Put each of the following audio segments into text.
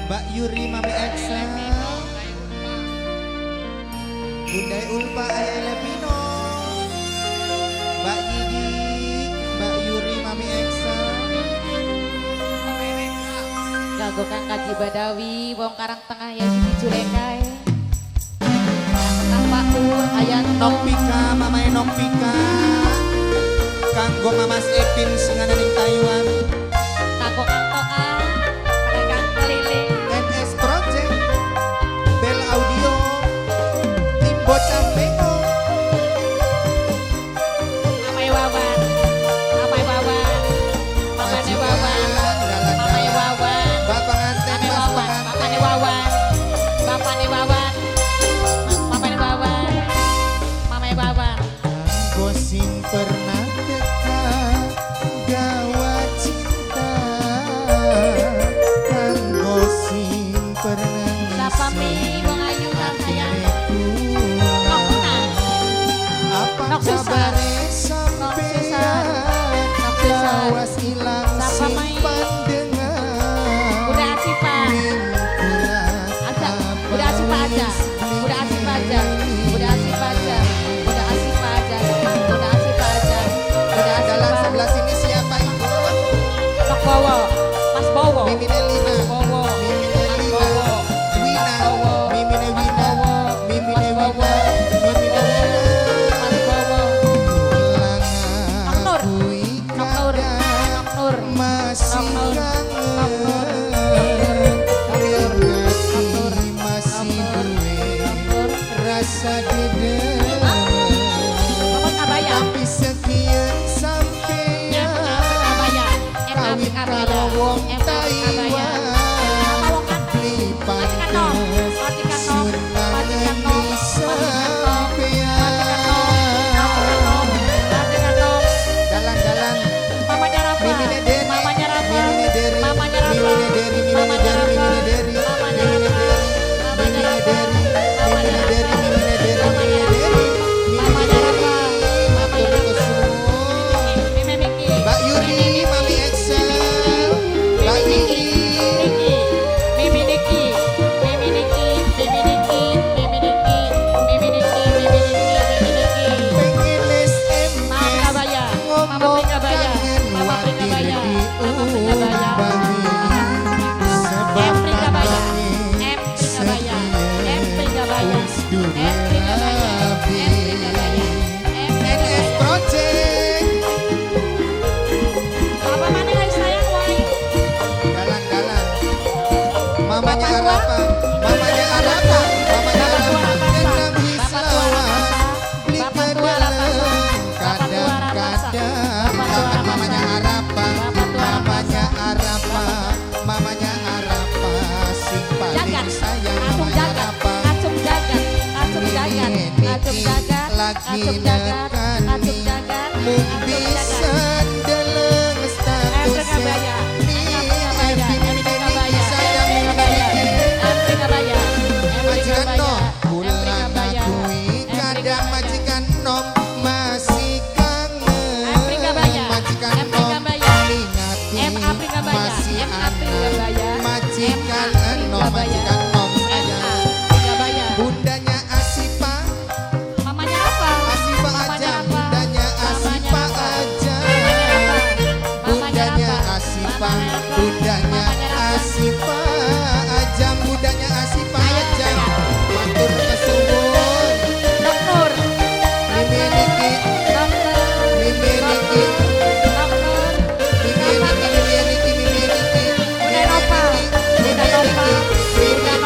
Mbak Yuri Mami Eksa, Bunda Ulfa Ayah Lepino, Mbak Yidi, Mbak Yuri Mami Eksa, Gago Kang Kaji Badawi, Wong Karang Tengah ya Siti Julekai. Kang Paul, Ayah Nokpika, Mama Nokpika, Kanggo Mamas Epin Singananing Taiwan, Tako Kang Toa, Kang Keliling, NS Project, Bel Audio, Tim Bocah Beko, Mamai Wawan, Mamai Wawan, Mamane Wawan, Mamai Wawan, Bapak Nganten, Mamai Mas Wawan, Penganten, Mamane Wawan, Bapane Wawan, Mamane Wawan, Mamai Wawan. Kanggo sing pernah dekat gawa cinta, kanggo sing pernah Sapa mi wong ayu kang sayang. Nok Una, apa Nok Susan. kabare Susan. sampeyan Nok Susan. lawas ilang Sapa mai? simpan dengan Udah Asipa. Aja, udah Asipa aja. Udah Asipa aja. Udah Asipa aja. Udah Asipa aja. Udah Asipa aja. Udah dalam Asipa. sebelah sini siapa ibu? Nok Bowo. Mas Bowo. Mimine Lina, Bowo. Mimine Mas Lina, Bowo. Wina, Bowo. Mimine Mas Wina, Bowo. Mimine Mas Wina, Bowo. Mimine Wina. Mas Bowo. Pulang Nok Nur. akui Nok Nur. kadang Nok Nur. masih Nok Nur. kangen Nok Nur. Ngati masih duwe rasa dedem Ngomong abaya. tapi sekian sampeyan kawin karo wong Taiwan beli pantes sunangan di sampeyan dalan-dalan Mimine Deri, Mimine Deri, Mimine Deri, Mimine Deri, Mimine Deri, Mimine Deri, Mimine Deri, Mimine Deri, Mimine Deri, Mimine Deri, matur kesuwun. Mbak Yuri, Mami Excel, Mbak Yuri, pengen les ngomong kangen wakil diumbangi sebab tatangi sekian wis duwe rabi. NS Project, dalan-dalan mamanya Arapa, mamanya Arapa, mamanya Arapa enak bisa lawan beli kedalam kadang-kadang kangen mamanya Arapa, mamanya Arapa, mamanya Arapa sing paling sayang mamanya Arapa lagi nekani mung bisa deleng statusnya ni Evin sayang majikan nom pulang akui kadang majikan nom masih kangen majikan nom ingati masih anak majikan nom majikan nom sayang bundanya Asipa Asipa aja bundanya Asipa aja bundanya Asipa bundanya Asipa aja bundanya Asipa aja matur kesuwun Mimi Niki Mimi Niki Mimi Niki Mimi Niki Mimi Niki Mimi Niki Mimi Niki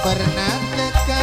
pernah tekan